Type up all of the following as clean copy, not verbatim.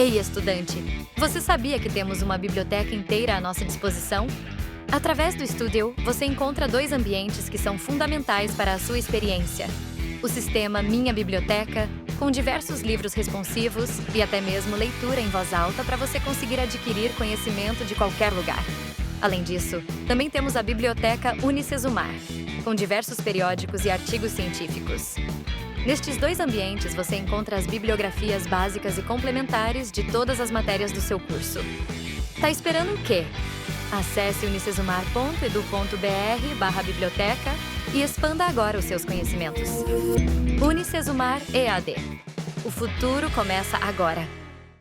Ei, estudante! Você sabia que temos uma biblioteca inteira à nossa disposição? Através do Studio, você encontra 2 ambientes que são fundamentais para a sua experiência. O sistema Minha Biblioteca, com diversos livros responsivos e até mesmo leitura em voz alta para você conseguir adquirir conhecimento de qualquer lugar. Além disso, também temos a Biblioteca Unicesumar, com diversos periódicos e artigos científicos. Nestes 2 ambientes, você encontra as bibliografias básicas e complementares de todas as matérias do seu curso. Tá esperando o quê? Acesse unicesumar.edu.br/biblioteca e expanda agora os seus conhecimentos. Unicesumar EAD. O futuro começa agora.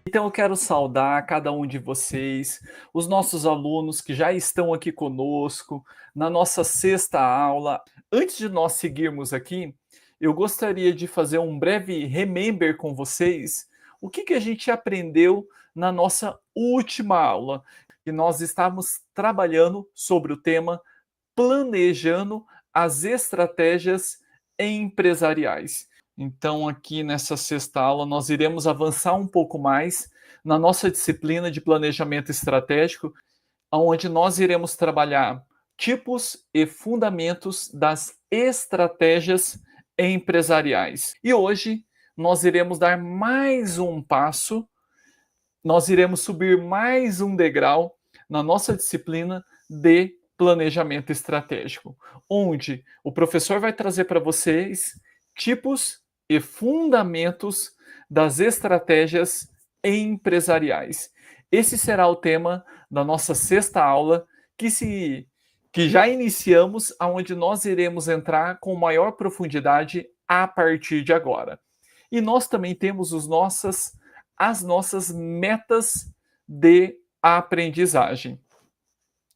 Então eu quero saudar cada um de vocês, os nossos alunos que já estão aqui conosco na nossa 6ª aula. Antes de nós seguirmos aqui, eu gostaria de fazer um breve remember com vocês o que a gente aprendeu na nossa última aula. E nós estávamos trabalhando sobre o tema planejando as estratégias empresariais. Então, aqui nessa 6ª aula, nós iremos avançar um pouco mais na nossa disciplina de planejamento estratégico, onde nós iremos trabalhar tipos e fundamentos das estratégias empresariais. E hoje nós iremos dar mais um passo, nós iremos subir mais um degrau na nossa disciplina de planejamento estratégico, onde o professor vai trazer para vocês tipos e fundamentos das estratégias empresariais. Esse será o tema da nossa 6ª aula, que já iniciamos, aonde nós iremos entrar com maior profundidade a partir de agora. E nós também temos as nossas metas de aprendizagem.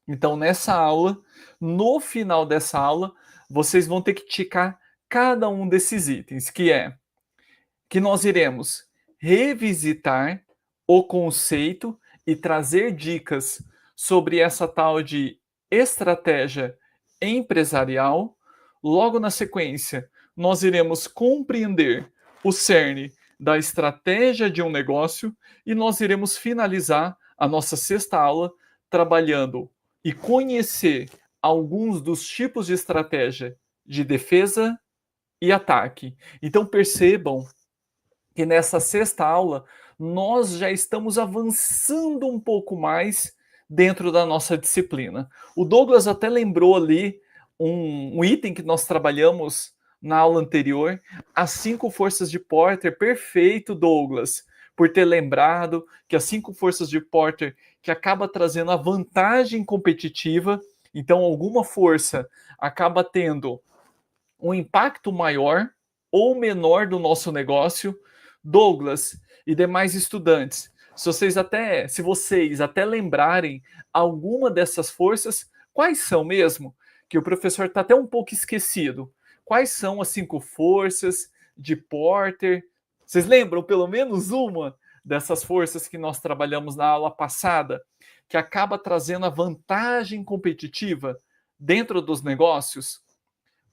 Então, nessa aula, no final dessa aula, vocês vão ter que ticar cada um desses itens, que nós iremos revisitar o conceito e trazer dicas sobre essa tal de estratégia empresarial. Logo na sequência, nós iremos compreender o cerne da estratégia de um negócio e nós iremos finalizar a nossa 6ª aula trabalhando e conhecer alguns dos tipos de estratégia de defesa e ataque. Então percebam que nessa 6ª aula nós já estamos avançando um pouco mais dentro da nossa disciplina. O Douglas até lembrou ali um item que nós trabalhamos na aula anterior, as 5 forças de Porter. Perfeito, Douglas, por ter lembrado que as 5 forças de Porter que acaba trazendo a vantagem competitiva. Então, alguma força acaba tendo um impacto maior ou menor do nosso negócio. Douglas e demais estudantes, se vocês até lembrarem alguma dessas forças, quais são mesmo? Que o professor está até um pouco esquecido. Quais são as 5 forças de Porter? Vocês lembram pelo menos uma dessas forças que nós trabalhamos na aula passada, que acaba trazendo a vantagem competitiva dentro dos negócios?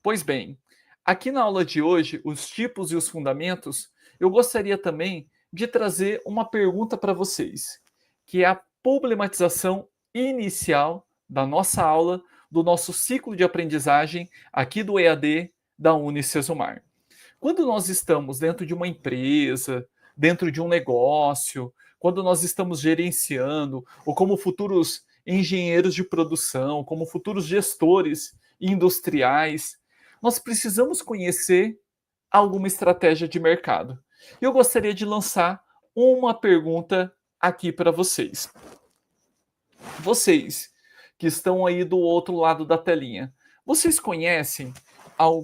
Pois bem, aqui na aula de hoje, os tipos e os fundamentos, eu gostaria também de trazer uma pergunta para vocês, que é a problematização inicial da nossa aula, do nosso ciclo de aprendizagem aqui do EAD da Unicesumar. Quando nós estamos dentro de uma empresa, dentro de um negócio, quando nós estamos gerenciando, ou como futuros engenheiros de produção, como futuros gestores industriais, nós precisamos conhecer alguma estratégia de mercado. Eu gostaria de lançar uma pergunta aqui para vocês. Vocês que estão aí do outro lado da telinha, vocês conhecem,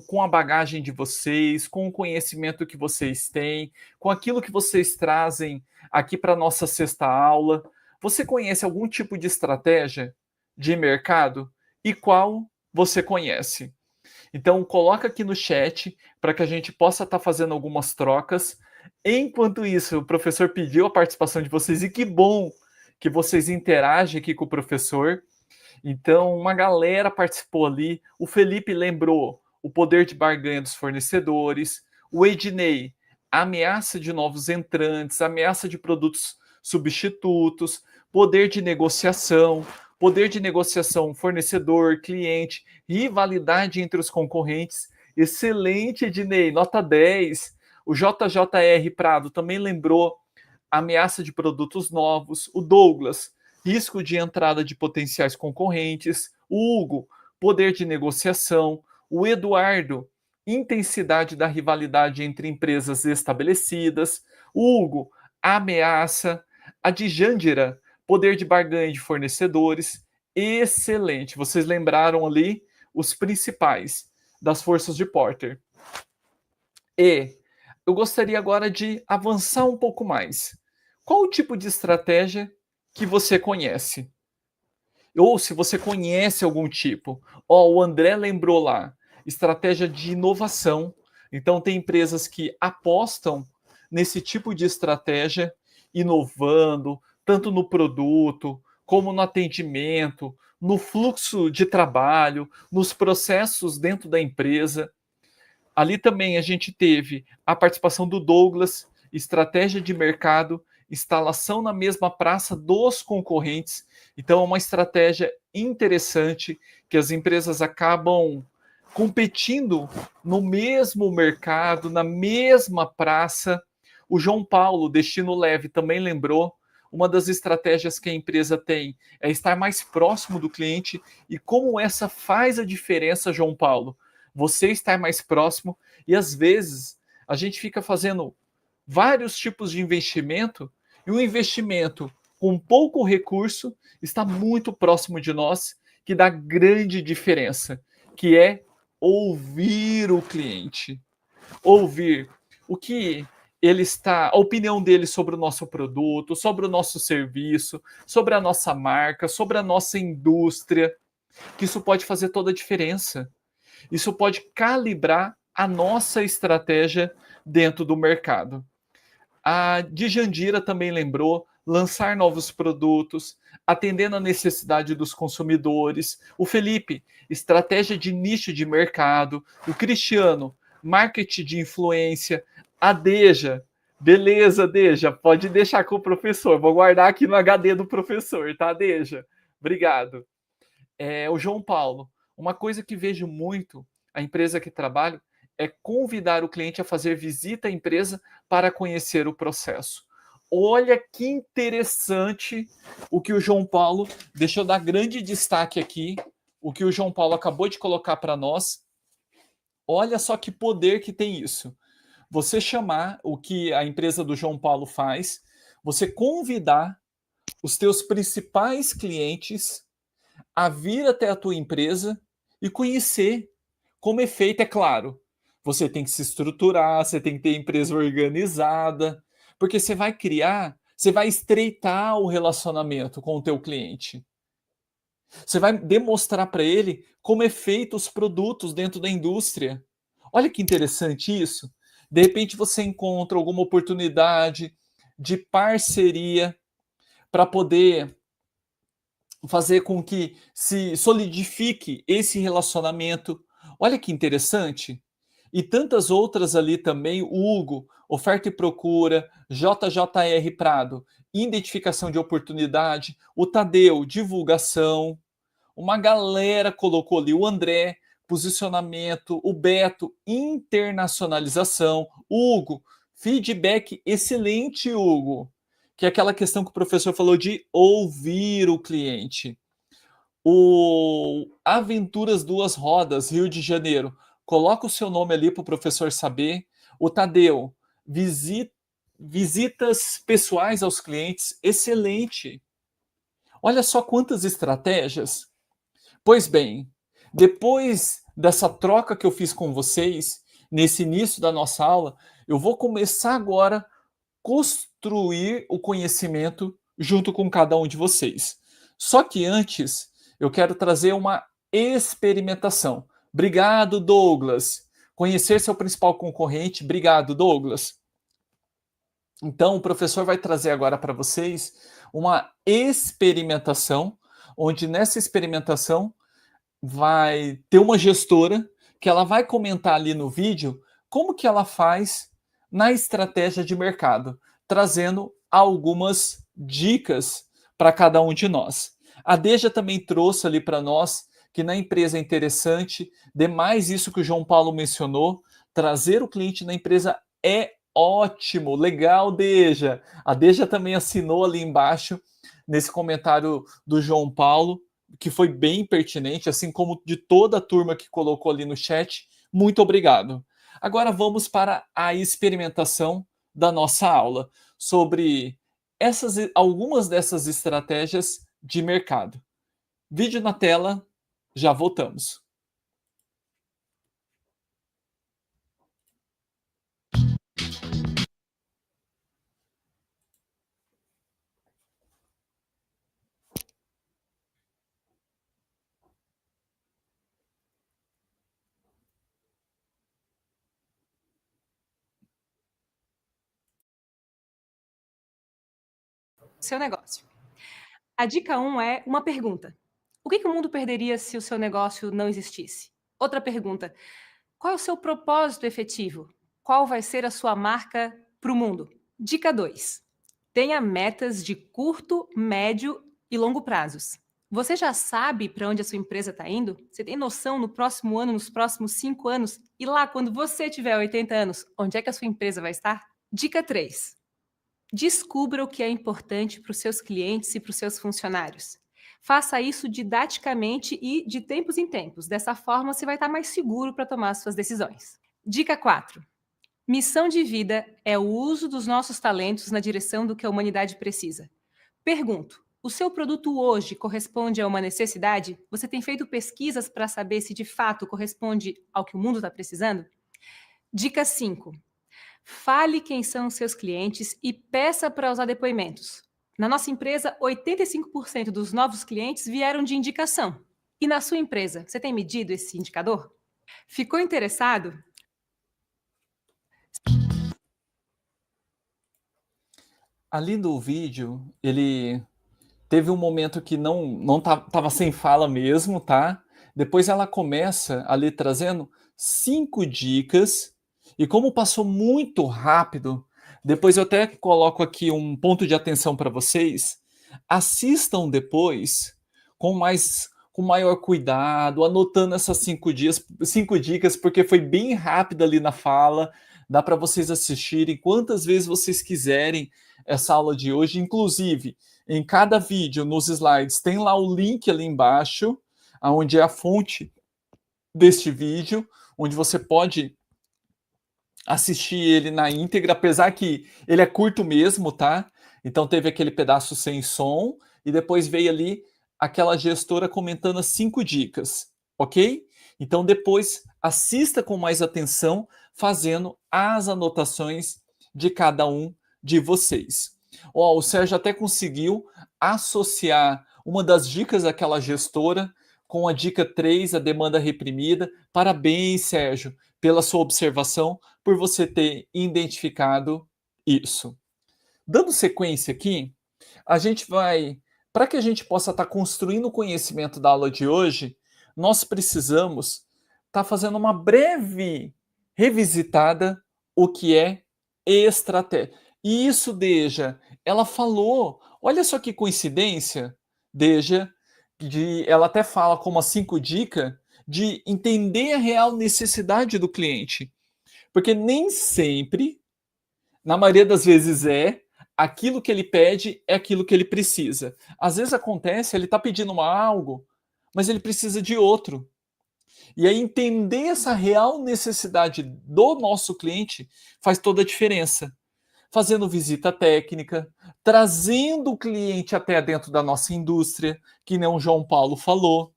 com a bagagem de vocês, com o conhecimento que vocês têm, com aquilo que vocês trazem aqui para a nossa 6ª aula, você conhece algum tipo de estratégia de mercado? E qual você conhece? Então, coloca aqui no chat para que a gente possa estar fazendo algumas trocas. Enquanto isso, o professor pediu a participação de vocês e que bom que vocês interagem aqui com o professor. Então, uma galera participou ali. O Felipe lembrou o poder de barganha dos fornecedores. O Ednei, ameaça de novos entrantes, ameaça de produtos substitutos, poder de negociação fornecedor, cliente, rivalidade entre os concorrentes. Excelente, Ednei, nota 10. O JJR Prado também lembrou ameaça de produtos novos. O Douglas, risco de entrada de potenciais concorrentes. O Hugo, poder de negociação. O Eduardo, intensidade da rivalidade entre empresas estabelecidas. O Hugo, ameaça. A Djandira, poder de barganha de fornecedores. Excelente. Vocês lembraram ali os principais das forças de Porter. E eu gostaria agora de avançar um pouco mais. Qual o tipo de estratégia que você conhece? Ou se você conhece algum tipo. O André lembrou lá, estratégia de inovação. Então tem empresas que apostam nesse tipo de estratégia, inovando, tanto no produto, como no atendimento, no fluxo de trabalho, nos processos dentro da empresa. Ali também a gente teve a participação do Douglas, estratégia de mercado, instalação na mesma praça dos concorrentes. Então, é uma estratégia interessante que as empresas acabam competindo no mesmo mercado, na mesma praça. O João Paulo, Destino Leve, também lembrou. Uma das estratégias que a empresa tem é estar mais próximo do cliente. E como essa faz a diferença, João Paulo? Você estar mais próximo, e às vezes a gente fica fazendo vários tipos de investimento, e um investimento com pouco recurso está muito próximo de nós, que dá grande diferença, que é ouvir o cliente. Ouvir o que ele está, a opinião dele sobre o nosso produto, sobre o nosso serviço, sobre a nossa marca, sobre a nossa indústria, que isso pode fazer toda a diferença. Isso pode calibrar a nossa estratégia dentro do mercado. A Djandira também lembrou lançar novos produtos, atendendo a necessidade dos consumidores. O Felipe, estratégia de nicho de mercado. O Cristiano, marketing de influência. A Deja, beleza, Deja, pode deixar com o professor. Vou guardar aqui no HD do professor, tá, Deja? Obrigado. O João Paulo, uma coisa que vejo muito, a empresa que trabalho, é convidar o cliente a fazer visita à empresa para conhecer o processo. Olha que interessante o que o João Paulo, deixa eu dar grande destaque aqui, o que o João Paulo acabou de colocar para nós. Olha só que poder que tem isso. Você chamar o que a empresa do João Paulo faz, você convidar os teus principais clientes a vir até a tua empresa e conhecer como é feito, é claro. Você tem que se estruturar, você tem que ter empresa organizada, porque você vai criar, você vai estreitar o relacionamento com o teu cliente. Você vai demonstrar para ele como é feito os produtos dentro da indústria. Olha que interessante isso. De repente você encontra alguma oportunidade de parceria para poder fazer com que se solidifique esse relacionamento. Olha que interessante. E tantas outras ali também, o Hugo, oferta e procura, JJR Prado, identificação de oportunidade, o Tadeu, divulgação, uma galera colocou ali, o André, posicionamento, o Beto, internacionalização, o Hugo, feedback excelente, Hugo, que é aquela questão que o professor falou de ouvir o cliente. O Aventuras Duas Rodas, Rio de Janeiro, coloca o seu nome ali para o professor saber. O Tadeu, visitas pessoais aos clientes, excelente. Olha só quantas estratégias. Pois bem, depois dessa troca que eu fiz com vocês, nesse início da nossa aula, eu vou começar agora a construir o conhecimento junto com cada um de vocês. Só que antes, eu quero trazer uma experimentação. Obrigado, Douglas. Conhecer seu principal concorrente. Obrigado, Douglas. Então, o professor vai trazer agora para vocês uma experimentação, onde nessa experimentação vai ter uma gestora que ela vai comentar ali no vídeo como que ela faz na estratégia de mercado, trazendo algumas dicas para cada um de nós. A Deja também trouxe ali para nós que na empresa é interessante, demais isso que o João Paulo mencionou, trazer o cliente na empresa é ótimo, legal, Deja. A Deja também assinou ali embaixo, nesse comentário do João Paulo, que foi bem pertinente, assim como de toda a turma que colocou ali no chat. Muito obrigado. Agora vamos para a experimentação da nossa aula sobre algumas dessas estratégias de mercado. Vídeo na tela, já voltamos. Seu negócio. A dica 1 é uma pergunta. O que o mundo perderia se o seu negócio não existisse? Outra pergunta. Qual é o seu propósito efetivo? Qual vai ser a sua marca para o mundo? Dica 2. Tenha metas de curto, médio e longo prazos. Você já sabe para onde a sua empresa está indo? Você tem noção no próximo ano, nos próximos 5 anos? E lá, quando você tiver 80 anos, onde é que a sua empresa vai estar? Dica 3. Descubra o que é importante para os seus clientes e para os seus funcionários. Faça isso didaticamente e de tempos em tempos. Dessa forma, você vai estar mais seguro para tomar suas decisões. Dica 4. Missão de vida é o uso dos nossos talentos na direção do que a humanidade precisa. Pergunto, o seu produto hoje corresponde a uma necessidade? Você tem feito pesquisas para saber se de fato corresponde ao que o mundo está precisando? Dica 5. Fale quem são os seus clientes e peça para usar depoimentos. Na nossa empresa, 85% dos novos clientes vieram de indicação. E na sua empresa, você tem medido esse indicador? Ficou interessado? Ali no vídeo, ele teve um momento que não tava sem fala mesmo, tá? Depois ela começa ali trazendo 5 dicas, e como passou muito rápido, depois eu até coloco aqui um ponto de atenção para vocês. Assistam depois com maior cuidado, anotando essas 5 dicas, porque foi bem rápido ali na fala. Dá para vocês assistirem quantas vezes vocês quiserem essa aula de hoje. Inclusive, em cada vídeo, nos slides, tem lá o link ali embaixo, onde é a fonte deste vídeo, onde você pode assistir ele na íntegra, apesar que ele é curto mesmo, tá? Então teve aquele pedaço sem som, e depois veio ali aquela gestora comentando as 5 dicas, ok? Então depois assista com mais atenção, fazendo as anotações de cada um de vocês. O Sérgio até conseguiu associar uma das dicas daquela gestora com a dica 3, a demanda reprimida. Parabéns, Sérgio, pela sua observação, por você ter identificado isso. Dando sequência aqui, a gente vai, para que a gente possa estar construindo o conhecimento da aula de hoje, nós precisamos estar fazendo uma breve revisitada o que é estratégia. E isso, Deja, ela falou, olha só que coincidência, Deja, ela até fala como as 5 dicas de entender a real necessidade do cliente. Porque nem sempre, na maioria das vezes aquilo que ele pede é aquilo que ele precisa. Às vezes acontece, ele está pedindo algo, mas ele precisa de outro. E aí entender essa real necessidade do nosso cliente faz toda a diferença. Fazendo visita técnica, trazendo o cliente até dentro da nossa indústria, que nem o João Paulo falou,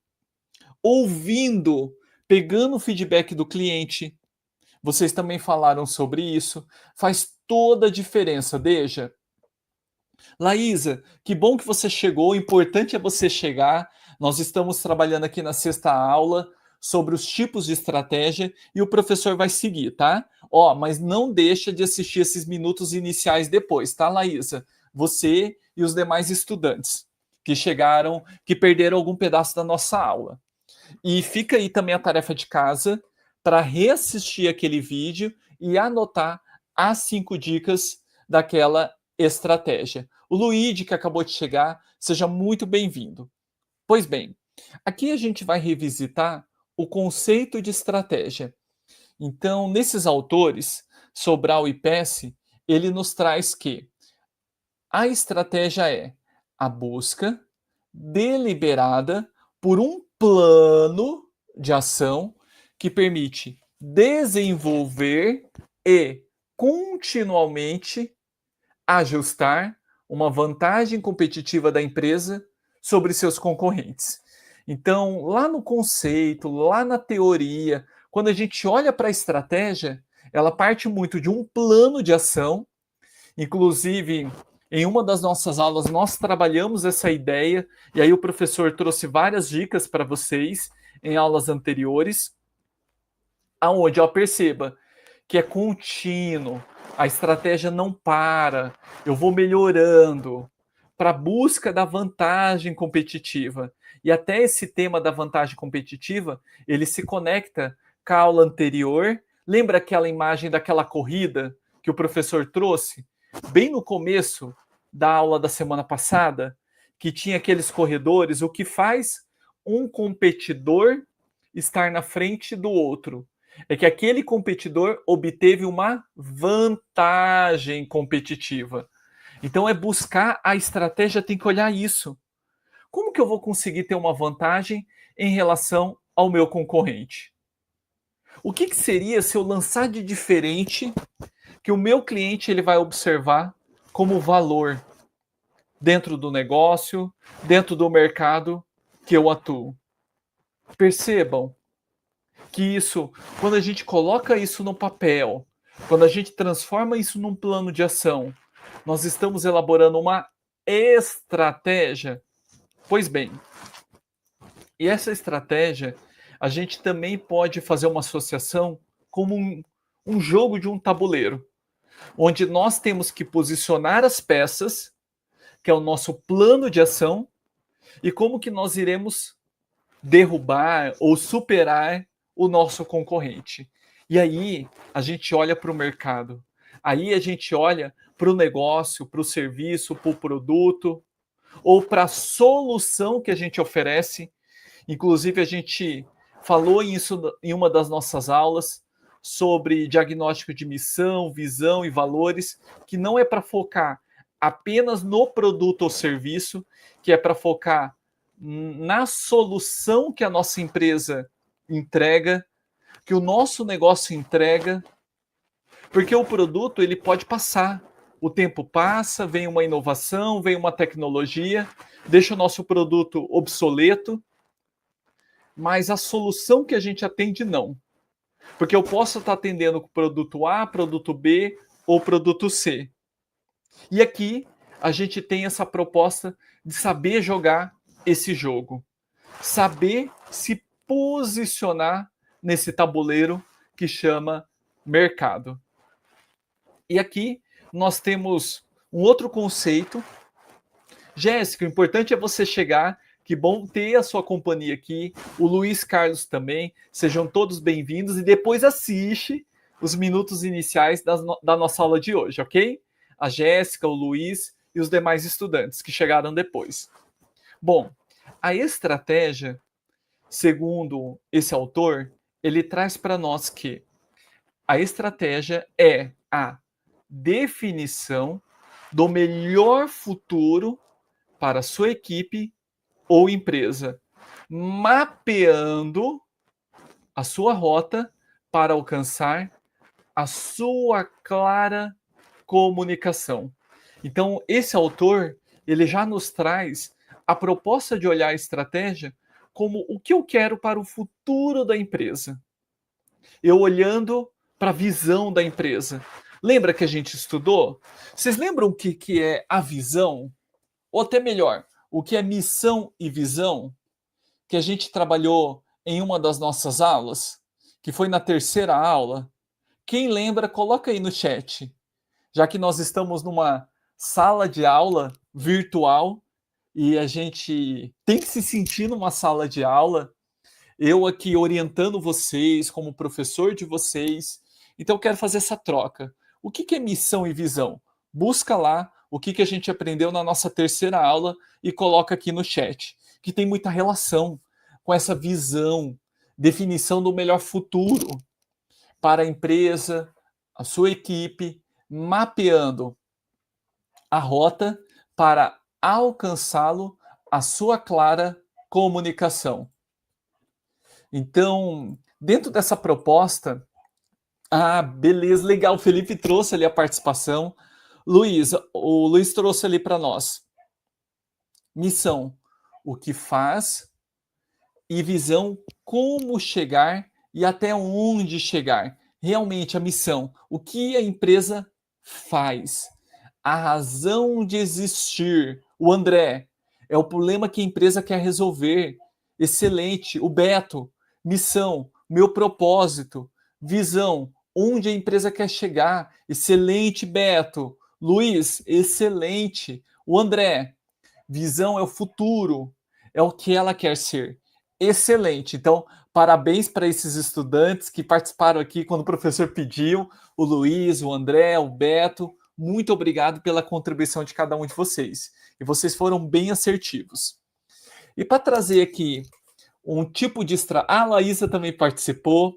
ouvindo, pegando o feedback do cliente. Vocês também falaram sobre isso. Faz toda a diferença, Deja. Laísa, que bom que você chegou. O importante é você chegar. Nós estamos trabalhando aqui na 6ª aula sobre os tipos de estratégia e o professor vai seguir, tá? Mas não deixa de assistir esses minutos iniciais depois, tá, Laísa? Você e os demais estudantes que chegaram, que perderam algum pedaço da nossa aula. E fica aí também a tarefa de casa para reassistir aquele vídeo e anotar as 5 dicas daquela estratégia. O Luigi, que acabou de chegar, seja muito bem-vindo. Pois bem, aqui a gente vai revisitar o conceito de estratégia. Então, nesses autores, Sobral e Pesce, ele nos traz que a estratégia é a busca deliberada por um plano de ação que permite desenvolver e continuamente ajustar uma vantagem competitiva da empresa sobre seus concorrentes. Então, lá no conceito, lá na teoria, quando a gente olha para a estratégia, ela parte muito de um plano de ação. Inclusive, em uma das nossas aulas, nós trabalhamos essa ideia, e aí o professor trouxe várias dicas para vocês em aulas anteriores, aonde, ó, perceba que é contínuo, a estratégia não para, eu vou melhorando para a busca da vantagem competitiva. E até esse tema da vantagem competitiva, ele se conecta com a aula anterior. Lembra aquela imagem daquela corrida que o professor trouxe? Bem no começo da aula da semana passada, que tinha aqueles corredores, o que faz um competidor estar na frente do outro? É que aquele competidor obteve uma vantagem competitiva. Então é buscar a estratégia, tem que olhar isso. Como que eu vou conseguir ter uma vantagem em relação ao meu concorrente? O que seria se eu lançar de diferente que o meu cliente ele vai observar como valor dentro do negócio, dentro do mercado que eu atuo? Percebam que isso, quando a gente coloca isso no papel, quando a gente transforma isso num plano de ação, nós estamos elaborando uma estratégia. Pois bem, e essa estratégia, a gente também pode fazer uma associação como um jogo de um tabuleiro, onde nós temos que posicionar as peças, que é o nosso plano de ação, e como que nós iremos derrubar ou superar o nosso concorrente. E aí a gente olha para o mercado, aí a gente olha para o negócio, para o serviço, para o produto, ou para a solução que a gente oferece. Inclusive, a gente falou isso em uma das nossas aulas sobre diagnóstico de missão, visão e valores, que não é para focar apenas no produto ou serviço, que é para focar na solução que a nossa empresa entrega, que o nosso negócio entrega, porque o produto ele pode passar. O tempo passa, vem uma inovação, vem uma tecnologia, deixa o nosso produto obsoleto, mas a solução que a gente atende não. Porque eu posso estar atendendo com produto A, produto B ou produto C. E aqui a gente tem essa proposta de saber jogar esse jogo, saber se posicionar nesse tabuleiro que chama mercado. E aqui nós temos um outro conceito. Jéssica, o importante é você chegar, que bom ter a sua companhia aqui, o Luiz Carlos também, sejam todos bem-vindos e depois assiste os minutos iniciais da nossa aula de hoje, ok? A Jéssica, o Luiz e os demais estudantes que chegaram depois. Bom, a estratégia, segundo esse autor, ele traz para nós que a estratégia é a definição do melhor futuro para a sua equipe ou empresa, mapeando a sua rota para alcançar a sua clara comunicação. Então, esse autor, ele já nos traz a proposta de olhar a estratégia como o que eu quero para o futuro da empresa. Eu olhando para a visão da empresa. Lembra que a gente estudou? Vocês lembram o que é a visão? Ou até melhor, o que é missão e visão? Que a gente trabalhou em uma das nossas aulas, que foi na terceira aula. Quem lembra, coloca aí no chat. Já que nós estamos numa sala de aula virtual e a gente tem que se sentir numa sala de aula, eu aqui orientando vocês como professor de vocês, então eu quero fazer essa troca. O que é missão e visão? Busca lá o que a gente aprendeu na nossa terceira aula e coloca aqui no chat, que tem muita relação com essa visão, definição do melhor futuro para a empresa, a sua equipe, mapeando a rota para alcançá-lo, a sua clara comunicação. Então, dentro dessa proposta, beleza, legal, o Felipe trouxe ali a participação. O Luiz trouxe ali para nós. Missão, o que faz, e visão, como chegar e até onde chegar. Realmente a missão, o que a empresa faz, a razão de existir. O André, é o problema que a empresa quer resolver. Excelente. O Beto, missão, meu propósito, visão, onde a empresa quer chegar. Excelente, Beto. Luiz, excelente. O André, visão é o futuro, é o que ela quer ser. Excelente. Então, parabéns para esses estudantes que participaram aqui quando o professor pediu, o Luiz, o André, o Beto. Muito obrigado pela contribuição de cada um de vocês. E vocês foram bem assertivos. E para trazer aqui um tipo de... A Laísa também participou.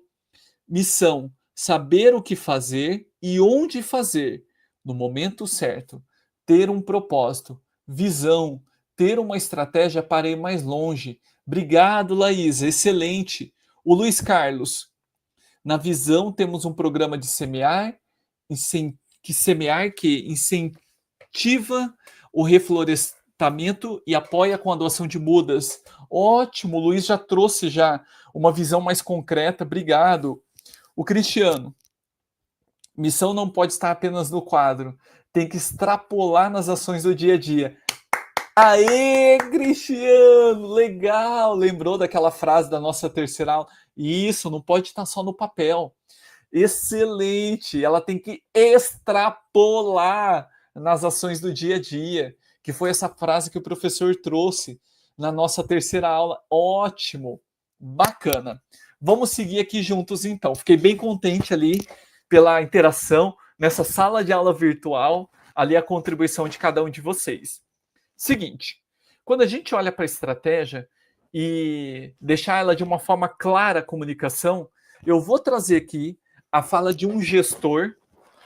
Missão, saber o que fazer e onde fazer, no momento certo. Ter um propósito, visão, ter uma estratégia para ir mais longe. Obrigado, Laísa, excelente. O Luiz Carlos, na visão temos um programa de semear, que incentiva o reflorestamento e apoia com a doação de mudas. Ótimo, o Luiz já trouxe uma visão mais concreta, obrigado. O Cristiano, missão não pode estar apenas no quadro, tem que extrapolar nas ações do dia a dia. Aê, Cristiano, legal, lembrou daquela frase da nossa terceira aula? Isso, não pode estar só no papel. Excelente, ela tem que extrapolar nas ações do dia a dia, que foi essa frase que o professor trouxe na nossa terceira aula. Ótimo, bacana. Vamos seguir aqui juntos então. Fiquei bem contente ali pela interação nessa sala de aula virtual, ali a contribuição de cada um de vocês. Seguinte, quando a gente olha para a estratégia e deixar ela de uma forma clara a comunicação, eu vou trazer aqui a fala de um gestor,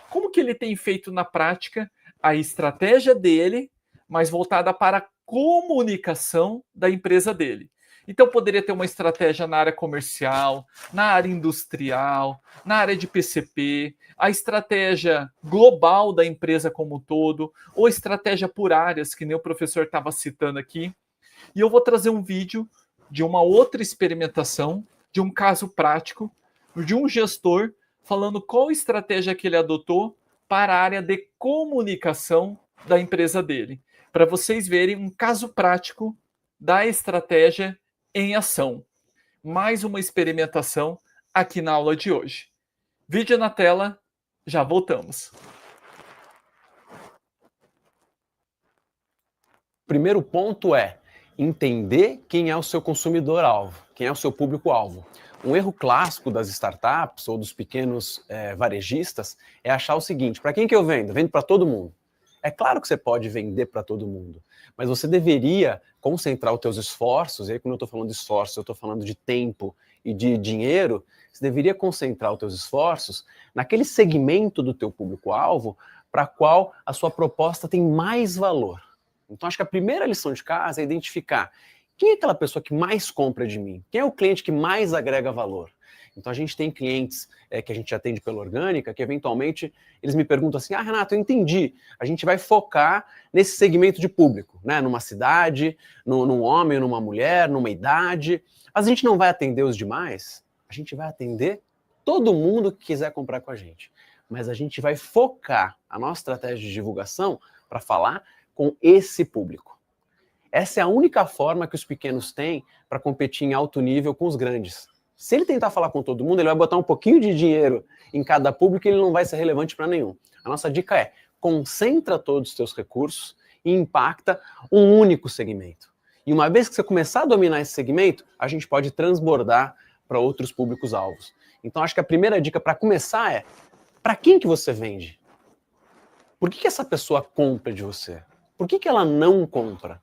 como que ele tem feito na prática a estratégia dele, mas voltada para a comunicação da empresa dele. Então, poderia ter uma estratégia na área comercial, na área industrial, na área de PCP, a estratégia global da empresa como um todo, ou estratégia por áreas, que nem o professor estava citando aqui. E eu vou trazer um vídeo de uma outra experimentação, de um caso prático, de um gestor falando qual estratégia que ele adotou para a área de comunicação da empresa dele, para vocês verem um caso prático da estratégia em ação. Mais uma experimentação aqui na aula de hoje. Vídeo na tela, já voltamos. Primeiro ponto é entender quem é o seu consumidor-alvo, quem é o seu público-alvo. Um erro clássico das startups ou dos pequenos varejistas é achar o seguinte: para quem que eu vendo? Vendo para todo mundo. É claro que você pode vender para todo mundo, mas você deveria concentrar os teus esforços, e aí quando eu estou falando de esforço, eu estou falando de tempo e de dinheiro, você deveria concentrar os teus esforços naquele segmento do teu público-alvo para qual a sua proposta tem mais valor. Então acho que a primeira lição de casa é identificar quem é aquela pessoa que mais compra de mim, quem é o cliente que mais agrega valor. Então a gente tem clientes que a gente atende pela orgânica, que eventualmente eles me perguntam assim: Renato, eu entendi, a gente vai focar nesse segmento de público, né? Numa cidade, num homem, numa mulher, numa idade. Mas a gente não vai atender os demais, a gente vai atender todo mundo que quiser comprar com a gente. Mas a gente vai focar a nossa estratégia de divulgação para falar com esse público. Essa é a única forma que os pequenos têm para competir em alto nível com os grandes. Se ele tentar falar com todo mundo, ele vai botar um pouquinho de dinheiro em cada público e ele não vai ser relevante para nenhum. A nossa dica é: concentra todos os teus recursos e impacta um único segmento. E uma vez que você começar a dominar esse segmento, a gente pode transbordar para outros públicos-alvos. Então acho que a primeira dica para começar é: para quem que você vende? Por que essa pessoa compra de você? Por que ela não compra?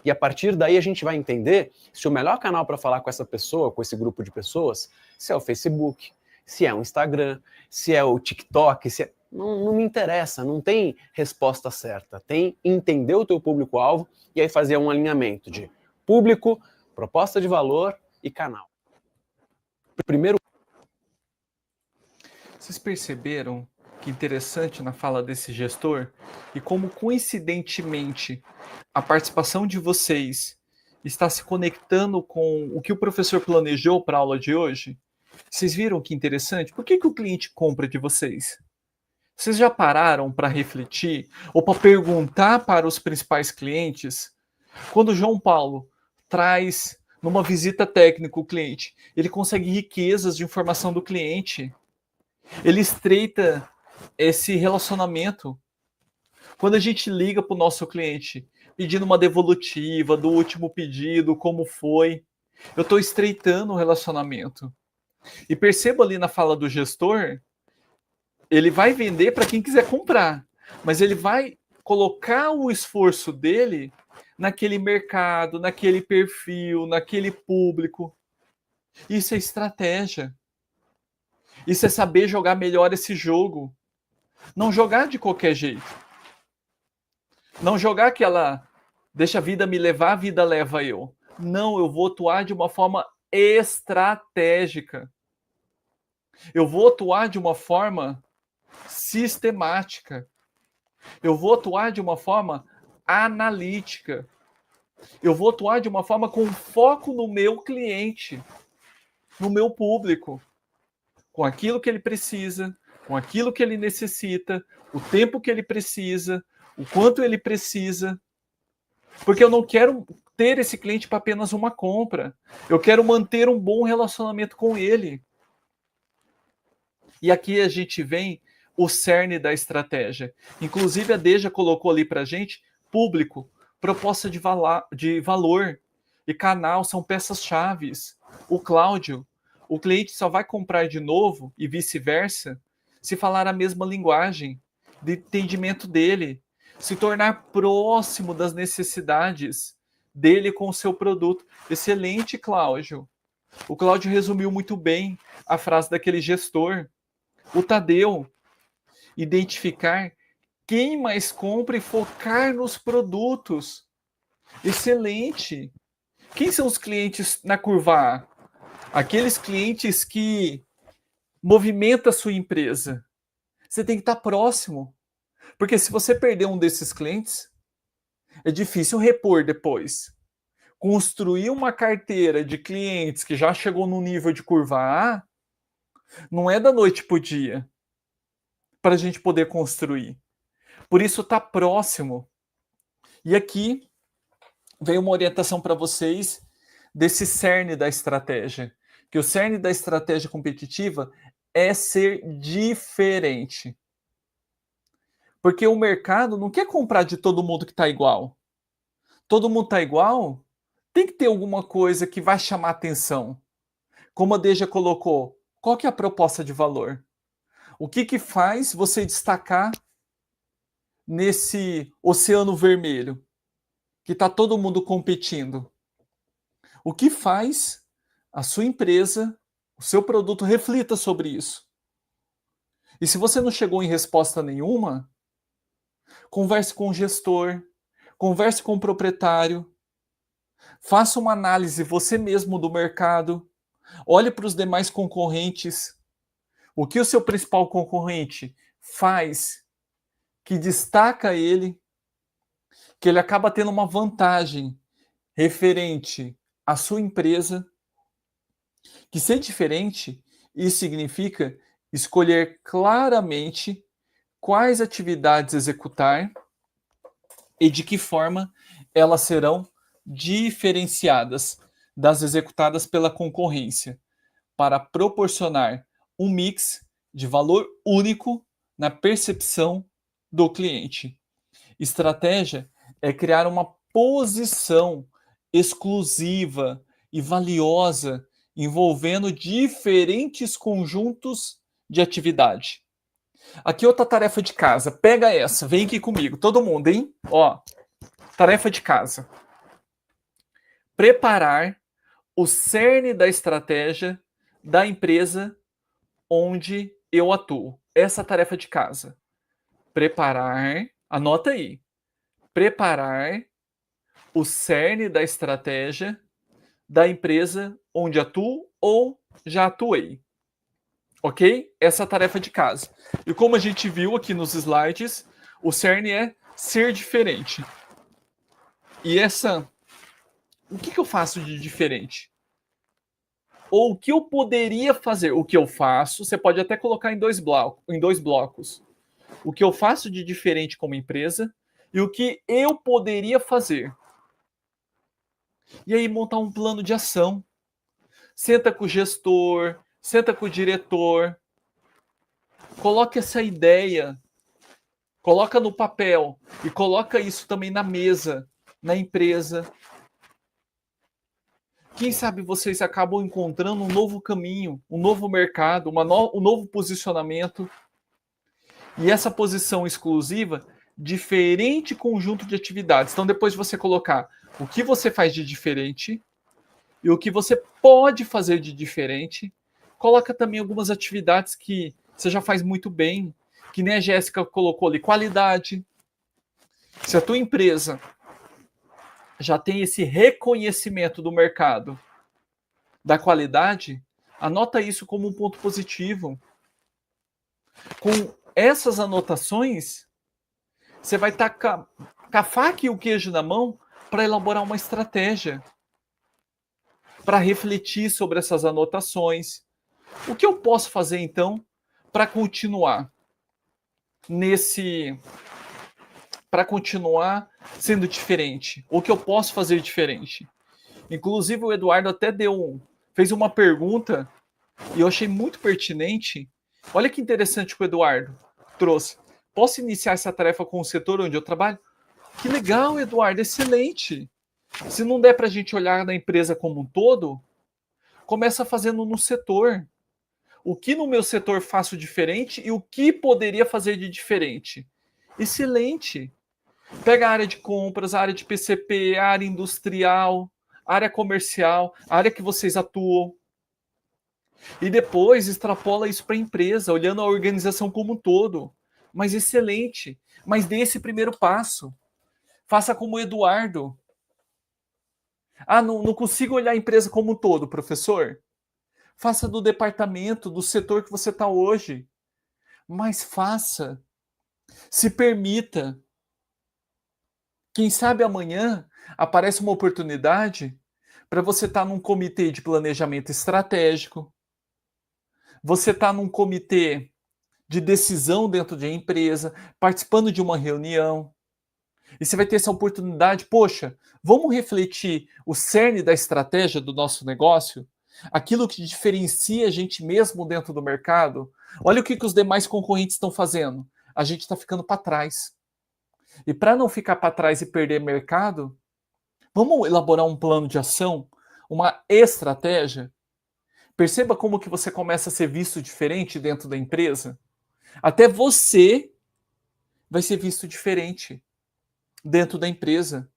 E a partir daí a gente vai entender se o melhor canal para falar com essa pessoa, com esse grupo de pessoas, se é o Facebook, se é o Instagram, se é o TikTok, se é... Não me interessa, não tem resposta certa. Tem entender o teu público-alvo e aí fazer um alinhamento de público, proposta de valor e canal. Primeiro... Vocês perceberam que interessante na fala desse gestor e como coincidentemente a participação de vocês está se conectando com o que o professor planejou para a aula de hoje? Vocês viram que interessante? Por que o cliente compra de vocês? Vocês já pararam para refletir ou para perguntar para os principais clientes? Quando o João Paulo traz numa visita técnica o cliente, ele consegue riquezas de informação do cliente. Ele estreita esse relacionamento. Quando a gente liga para o nosso cliente pedindo uma devolutiva do último pedido, como foi, eu estou estreitando o relacionamento. E perceba ali na fala do gestor, ele vai vender para quem quiser comprar, mas ele vai colocar o esforço dele naquele mercado, naquele perfil, naquele público. Isso é estratégia. Isso é saber jogar melhor esse jogo. Não jogar de qualquer jeito. Não jogar aquela deixa a vida me levar, a vida leva eu. Não, eu vou atuar de uma forma estratégica. Eu vou atuar de uma forma sistemática. Eu vou atuar de uma forma analítica. Eu vou atuar de uma forma com foco no meu cliente, no meu público, com aquilo que ele precisa, com aquilo que ele necessita, o tempo que ele precisa, o quanto ele precisa. Porque eu não quero ter esse cliente para apenas uma compra. Eu quero manter um bom relacionamento com ele. E aqui a gente vem o cerne da estratégia. Inclusive a Deja colocou ali para a gente, público, proposta de valor e canal são peças-chave. O Cláudio, o cliente só vai comprar de novo e vice-versa se falar a mesma linguagem de entendimento dele, se tornar próximo das necessidades dele com o seu produto. Excelente, Cláudio. O Cláudio resumiu muito bem a frase daquele gestor. O Tadeu, identificar quem mais compra e focar nos produtos. Excelente. Quem são os clientes na curva A? Aqueles clientes que movimentam a sua empresa. Você tem que estar próximo. Porque se você perder um desses clientes, é difícil repor depois. Construir uma carteira de clientes que já chegou no nível de curva A, não é da noite para o dia, para a gente poder construir. Por isso, está próximo. E aqui vem uma orientação para vocês desse cerne da estratégia. Que o cerne da estratégia competitiva é ser diferente. Porque o mercado não quer comprar de todo mundo que está igual. Todo mundo está igual, tem que ter alguma coisa que vai chamar atenção. Como a Deja colocou, qual que é a proposta de valor? O que faz você destacar nesse oceano vermelho, que está todo mundo competindo? O que faz a sua empresa, o seu produto reflita sobre isso? E se você não chegou em resposta nenhuma, converse com o gestor, converse com o proprietário, faça uma análise você mesmo do mercado, olhe para os demais concorrentes. O que o seu principal concorrente faz que destaca ele, que ele acaba tendo uma vantagem referente à sua empresa, que ser diferente, isso significa escolher claramente quais atividades executar e de que forma elas serão diferenciadas das executadas pela concorrência, para proporcionar um mix de valor único na percepção do cliente. Estratégia é criar uma posição exclusiva e valiosa envolvendo diferentes conjuntos de atividade. Aqui outra tarefa de casa. Pega essa, vem aqui comigo. Todo mundo, hein? Ó, tarefa de casa. Preparar o cerne da estratégia da empresa onde eu atuo. Essa tarefa de casa. Preparar, anota aí. Preparar o cerne da estratégia da empresa onde atuo ou já atuei. Ok? Essa é a tarefa de casa. E como a gente viu aqui nos slides, o cerne é ser diferente. E o que eu faço de diferente? Ou o que eu poderia fazer? O que eu faço, você pode até colocar em dois blocos. O que eu faço de diferente como empresa e o que eu poderia fazer. E aí montar um plano de ação. Senta com o gestor, senta com o diretor, coloca essa ideia, coloca no papel e coloca isso também na mesa, na empresa. Quem sabe vocês acabam encontrando um novo caminho, um novo mercado, um novo posicionamento. E essa posição exclusiva, diferente conjunto de atividades. Então, depois de você colocar o que você faz de diferente e o que você pode fazer de diferente, coloca também algumas atividades que você já faz muito bem, que nem a Jéssica colocou ali, qualidade. Se a tua empresa já tem esse reconhecimento do mercado da qualidade, anota isso como um ponto positivo. Com essas anotações, você vai estar com a faca e o queijo na mão para elaborar uma estratégia, para refletir sobre essas anotações. O que eu posso fazer, então, para continuar sendo diferente? O que eu posso fazer diferente? Inclusive, o Eduardo até fez uma pergunta e eu achei muito pertinente. Olha que interessante que o Eduardo trouxe. Posso iniciar essa tarefa com o setor onde eu trabalho? Que legal, Eduardo, excelente. Se não der para a gente olhar na empresa como um todo, começa fazendo no setor. O que no meu setor faço diferente e o que poderia fazer de diferente? Excelente. Pega a área de compras, a área de PCP, a área industrial, a área comercial, a área que vocês atuam. E depois extrapola isso para a empresa, olhando a organização como um todo. Mas excelente. Mas dê esse primeiro passo. Faça como o Eduardo. Ah, não consigo olhar a empresa como um todo, professor? Faça do departamento, do setor que você está hoje. Mas faça. Se permita. Quem sabe amanhã aparece uma oportunidade para você estar num comitê de planejamento estratégico. Você está num comitê de decisão dentro de uma empresa, participando de uma reunião. E você vai ter essa oportunidade, poxa, vamos refletir o cerne da estratégia do nosso negócio? Aquilo que diferencia a gente mesmo dentro do mercado? Olha o que os demais concorrentes estão fazendo. A gente está ficando para trás. E para não ficar para trás e perder mercado, vamos elaborar um plano de ação, uma estratégia? Perceba como que você começa a ser visto diferente dentro da empresa. Até você vai ser visto diferente dentro da empresa.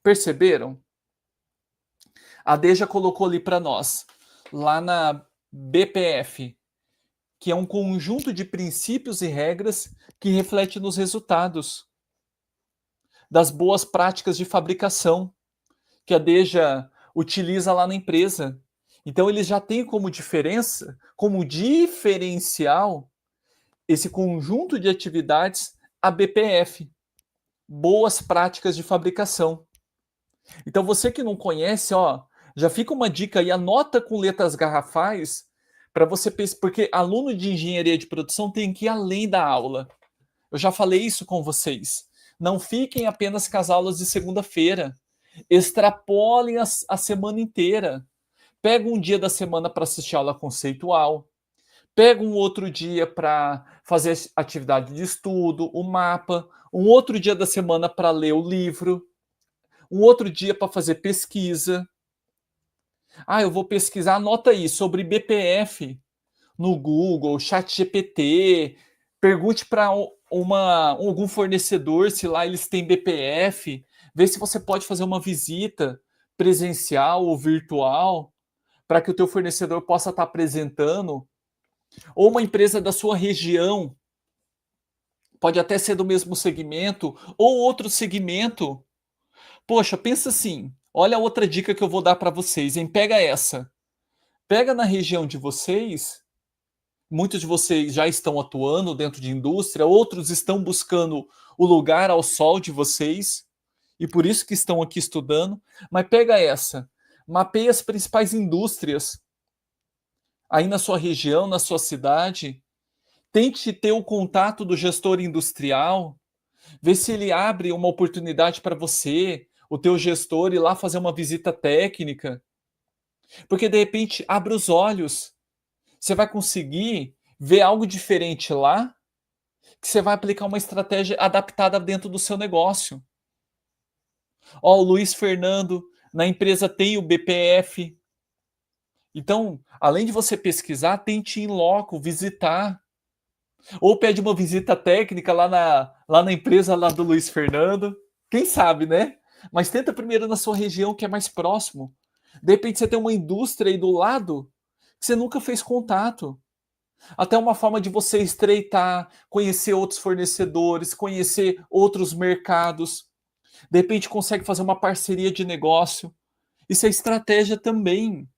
Perceberam? A Deja colocou ali para nós, lá na BPF, que é um conjunto de princípios e regras que reflete nos resultados das boas práticas de fabricação que a Deja utiliza lá na empresa. Então, eles já têm como diferencial, esse conjunto de atividades, a BPF, boas práticas de fabricação. Então, você que não conhece, já fica uma dica aí, anota com letras garrafais, para você pensar, porque aluno de engenharia de produção tem que ir além da aula. Eu já falei isso com vocês. Não fiquem apenas com as aulas de segunda-feira. Extrapolem a semana inteira. Pega um dia da semana para assistir aula conceitual. Pega um outro dia para fazer atividade de estudo, o mapa. Um outro dia da semana para ler o livro. Um outro dia para fazer pesquisa. Eu vou pesquisar, anota aí, sobre BPF no Google, ChatGPT, Pergunte para algum fornecedor se lá eles têm BPF, vê se você pode fazer uma visita presencial ou virtual para que o teu fornecedor possa estar apresentando, ou uma empresa da sua região, pode até ser do mesmo segmento, ou outro segmento. Poxa, pensa assim, olha a outra dica que eu vou dar para vocês, hein? Pega essa. Pega na região de vocês, muitos de vocês já estão atuando dentro de indústria, outros estão buscando o lugar ao sol de vocês, e por isso que estão aqui estudando, mas pega essa, mapeia as principais indústrias aí na sua região, na sua cidade, tente ter o contato do gestor industrial, vê se ele abre uma oportunidade para você, o teu gestor, ir lá fazer uma visita técnica, porque de repente abre os olhos, você vai conseguir ver algo diferente lá, que você vai aplicar uma estratégia adaptada dentro do seu negócio. Ó, o Luiz Fernando, na empresa tem o BPF. Então, além de você pesquisar, tente ir em loco, visitar. Ou pede uma visita técnica lá na empresa lá do Luiz Fernando. Quem sabe, né? Mas tenta primeiro na sua região, que é mais próximo. De repente você tem uma indústria aí do lado que você nunca fez contato. Até uma forma de você estreitar, conhecer outros fornecedores, conhecer outros mercados. De repente consegue fazer uma parceria de negócio. Isso é estratégia também.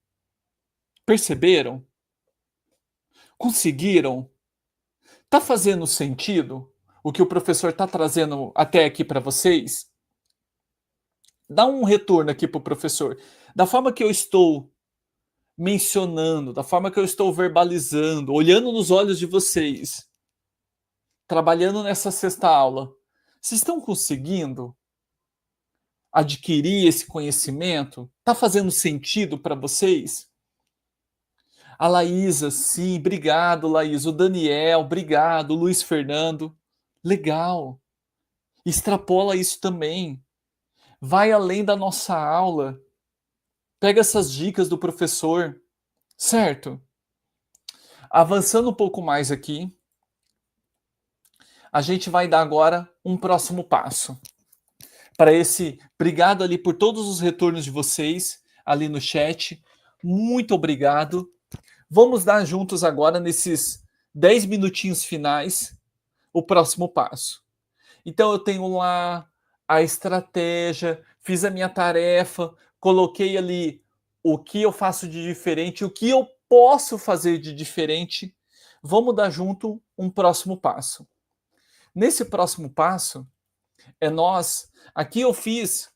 Perceberam? Conseguiram? Tá fazendo sentido o que o professor está trazendo até aqui para vocês? Dá um retorno aqui para o professor. Da forma que eu estou mencionando, da forma que eu estou verbalizando, olhando nos olhos de vocês, trabalhando nessa sexta aula, vocês estão conseguindo adquirir esse conhecimento? Está fazendo sentido para vocês? A Laísa, sim, obrigado, Laísa. O Daniel, obrigado. O Luiz Fernando, legal. Extrapola isso também. Vai além da nossa aula. Pega essas dicas do professor, certo? Avançando um pouco mais aqui, a gente vai dar agora um próximo passo. Para esse, obrigado ali por todos os retornos de vocês ali no chat. Muito obrigado. Vamos dar juntos agora, nesses 10 minutinhos finais, o próximo passo. Então eu tenho lá a estratégia, fiz a minha tarefa, coloquei ali o que eu faço de diferente, o que eu posso fazer de diferente. Vamos dar junto um próximo passo. Nesse próximo passo, aqui eu fiz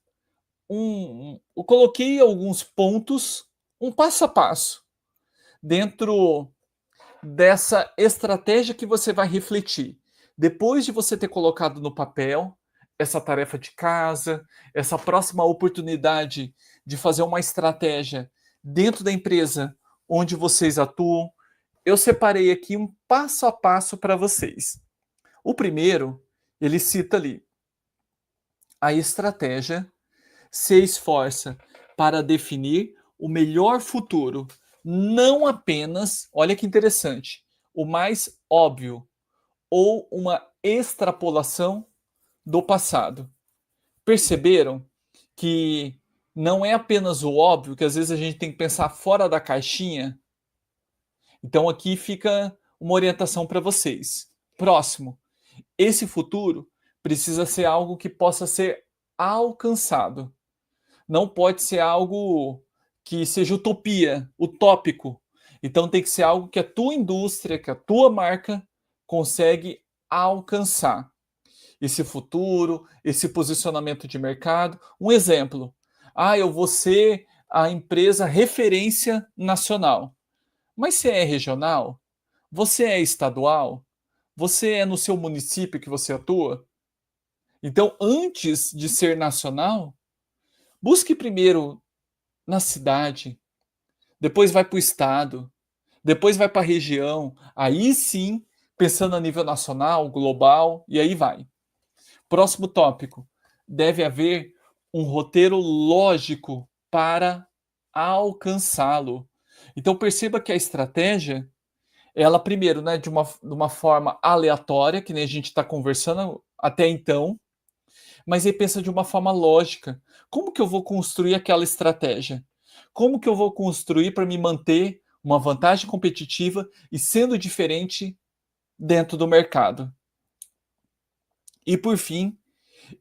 eu coloquei alguns pontos, um passo a passo, dentro dessa estratégia que você vai refletir. Depois de você ter colocado no papel essa tarefa de casa, essa próxima oportunidade de fazer uma estratégia dentro da empresa onde vocês atuam, eu separei aqui um passo a passo para vocês. O primeiro, ele cita ali: a estratégia se esforça para definir o melhor futuro, não apenas, olha que interessante, o mais óbvio ou uma extrapolação do passado. Perceberam que não é apenas o óbvio, que às vezes a gente tem que pensar fora da caixinha? Então aqui fica uma orientação para vocês. Próximo, esse futuro precisa ser algo que possa ser alcançado. Não pode ser algo que seja utopia, utópico. Então tem que ser algo que a tua indústria, que a tua marca consegue alcançar. Esse futuro, esse posicionamento de mercado. Um exemplo: eu vou ser a empresa referência nacional. Mas você é regional? Você é estadual? Você é no seu município que você atua? Então, antes de ser nacional, busque primeiro na cidade, depois vai para o estado, depois vai para a região, aí sim, pensando a nível nacional, global, e aí vai. Próximo tópico: deve haver um roteiro lógico para alcançá-lo. Então perceba que a estratégia, ela primeiro, né, de uma forma aleatória, que nem a gente está conversando até então, mas ele pensa de uma forma lógica. Como que eu vou construir aquela estratégia? Como que eu vou construir para me manter uma vantagem competitiva e sendo diferente dentro do mercado? E por fim,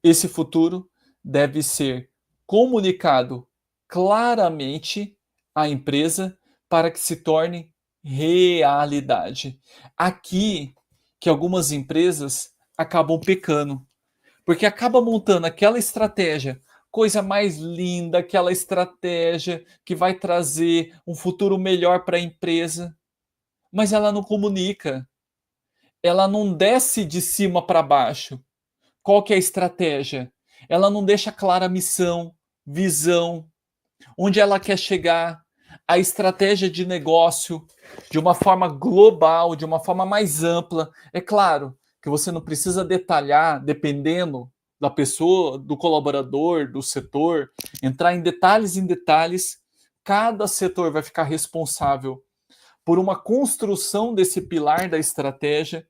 esse futuro deve ser comunicado claramente à empresa para que se torne realidade. Aqui que algumas empresas acabam pecando, porque acaba montando aquela estratégia, coisa mais linda, aquela estratégia que vai trazer um futuro melhor para a empresa, mas ela não comunica, ela não desce de cima para baixo. Qual que é a estratégia? Ela não deixa clara a missão, visão, onde ela quer chegar, a estratégia de negócio de uma forma global, de uma forma mais ampla. É claro que você não precisa detalhar, dependendo da pessoa, do colaborador, do setor, entrar em detalhes. Cada setor vai ficar responsável por uma construção desse pilar da estratégia,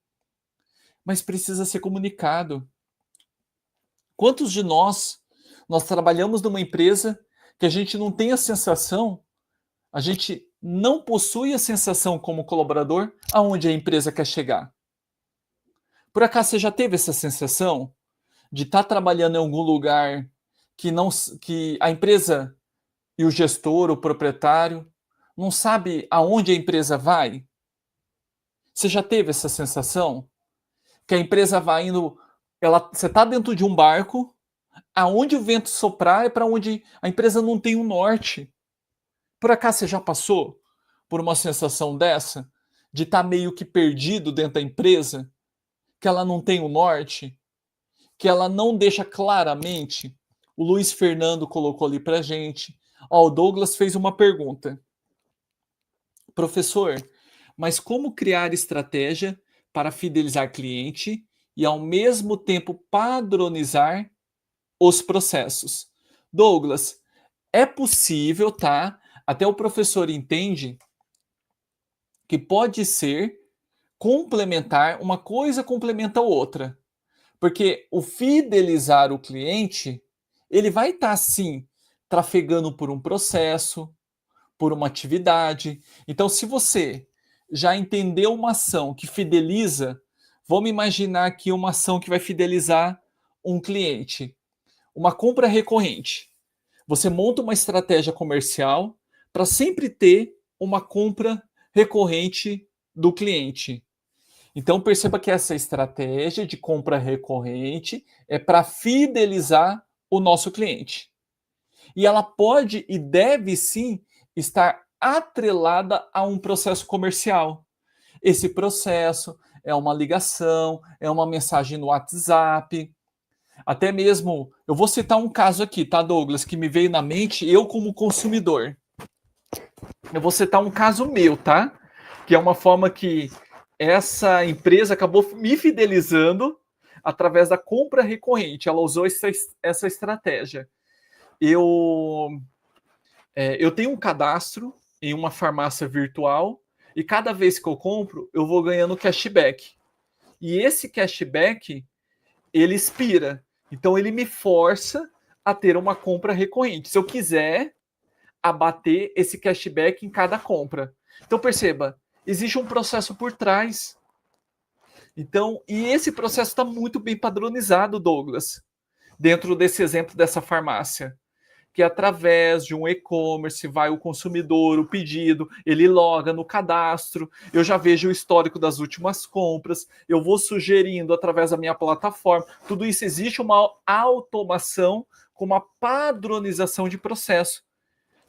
mas precisa ser comunicado. Quantos de nós trabalhamos numa empresa que a gente não tem a sensação, a gente não possui a sensação como colaborador aonde a empresa quer chegar? Por acaso você já teve essa sensação de estar trabalhando em algum lugar que a empresa e o gestor, o proprietário, não sabe aonde a empresa vai? Você já teve essa sensação? Que a empresa vai indo, você está dentro de um barco, aonde o vento soprar é para onde a empresa não tem um norte. Por acaso você já passou por uma sensação dessa? De estar meio que perdido dentro da empresa? Que ela não tem um norte? Que ela não deixa claramente? O Luiz Fernando colocou ali para gente. Ó, o Douglas fez uma pergunta. Professor, mas como criar estratégia para fidelizar cliente e ao mesmo tempo padronizar os processos? Douglas, é possível, tá? Até o professor entende que pode ser complementar, uma coisa complementa a outra. Porque o fidelizar o cliente, ele vai estar sim trafegando por um processo, por uma atividade. Então, se você já entendeu uma ação que fideliza, vamos imaginar aqui uma ação que vai fidelizar um cliente, uma compra recorrente. Você monta uma estratégia comercial para sempre ter uma compra recorrente do cliente. Então perceba que essa estratégia de compra recorrente é para fidelizar o nosso cliente. E ela pode e deve sim estar atrelada a um processo comercial. Esse processo é uma ligação, é uma mensagem no WhatsApp, até mesmo, eu vou citar um caso aqui, tá, Douglas, que me veio na mente, eu como consumidor. Eu vou citar um caso meu, tá? Que é uma forma que essa empresa acabou me fidelizando através da compra recorrente. Ela usou essa estratégia. Eu tenho um cadastro em uma farmácia virtual e cada vez que eu compro, eu vou ganhando cashback. E esse cashback, ele expira. Então, ele me força a ter uma compra recorrente. Se eu quiser abater esse cashback em cada compra. Então, perceba, existe um processo por trás. Então, e esse processo está muito bem padronizado, Douglas, dentro desse exemplo dessa farmácia. Que através de um e-commerce vai o consumidor, o pedido, ele loga no cadastro, eu já vejo o histórico das últimas compras, eu vou sugerindo através da minha plataforma. Tudo isso existe uma automação com uma padronização de processo.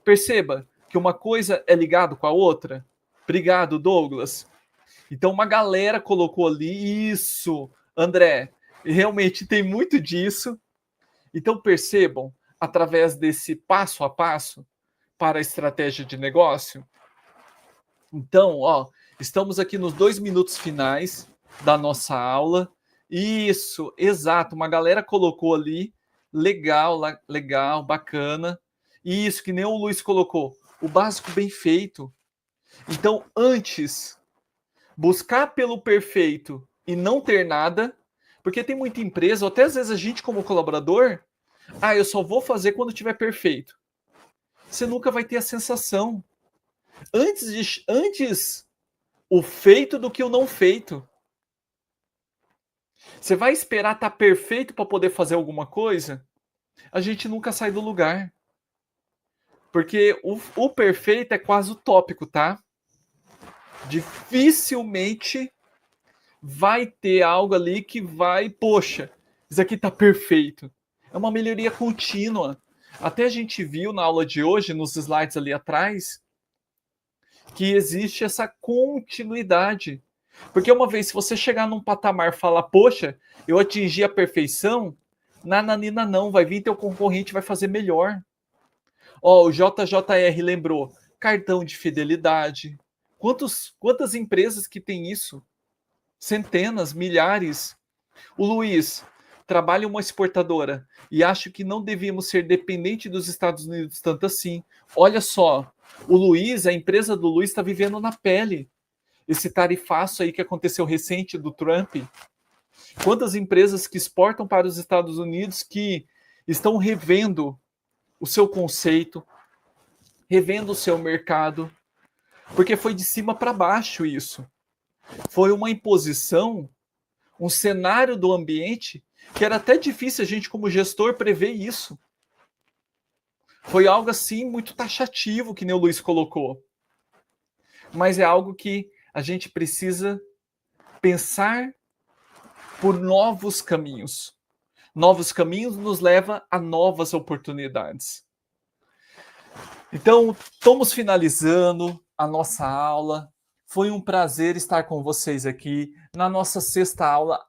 Perceba que uma coisa é ligado com a outra. Obrigado, Douglas. Então uma galera colocou ali isso, André, realmente tem muito disso. Então percebam, através desse passo a passo para a estratégia de negócio. Então, ó, estamos aqui nos 2 minutos finais da nossa aula. Isso, exato, uma galera colocou ali, legal, legal, bacana. Isso, que nem o Luiz colocou, o básico bem feito. Então, antes buscar pelo perfeito e não ter nada, porque tem muita empresa, ou até às vezes a gente como colaborador, eu só vou fazer quando tiver perfeito. Você nunca vai ter a sensação. Antes o feito do que o não feito. Você vai esperar estar perfeito para poder fazer alguma coisa? A gente nunca sai do lugar. Porque o perfeito é quase utópico, tá? Dificilmente vai ter algo ali que vai, poxa, isso aqui tá perfeito. É uma melhoria contínua. Até a gente viu na aula de hoje, nos slides ali atrás, que existe essa continuidade. Porque uma vez, se você chegar num patamar e falar, poxa, eu atingi a perfeição, nananina não, vai vir teu concorrente e vai fazer melhor. O JJR lembrou, cartão de fidelidade. Quantas empresas que tem isso? Centenas, milhares. O Luiz trabalha em uma exportadora e acho que não devíamos ser dependentes dos Estados Unidos tanto assim. Olha só, o Luiz, a empresa do Luiz está vivendo na pele esse tarifaço aí que aconteceu recente do Trump. Quantas empresas que exportam para os Estados Unidos que estão revendo o seu conceito, revendo o seu mercado, porque foi de cima para baixo isso. Foi uma imposição, um cenário do ambiente que era até difícil a gente como gestor prever isso. Foi algo assim muito taxativo, que nem o Luiz colocou. Mas é algo que a gente precisa pensar por novos caminhos. Novos caminhos nos levam a novas oportunidades. Então, estamos finalizando a nossa aula. Foi um prazer estar com vocês aqui na nossa 6ª aula.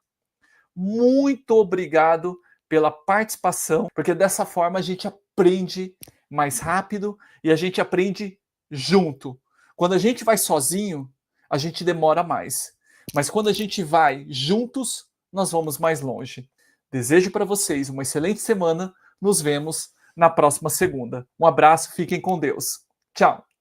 Muito obrigado pela participação, porque dessa forma a gente aprende mais rápido e a gente aprende junto. Quando a gente vai sozinho, a gente demora mais. Mas quando a gente vai juntos, nós vamos mais longe. Desejo para vocês uma excelente semana. Nos vemos na próxima segunda. Um abraço, fiquem com Deus. Tchau!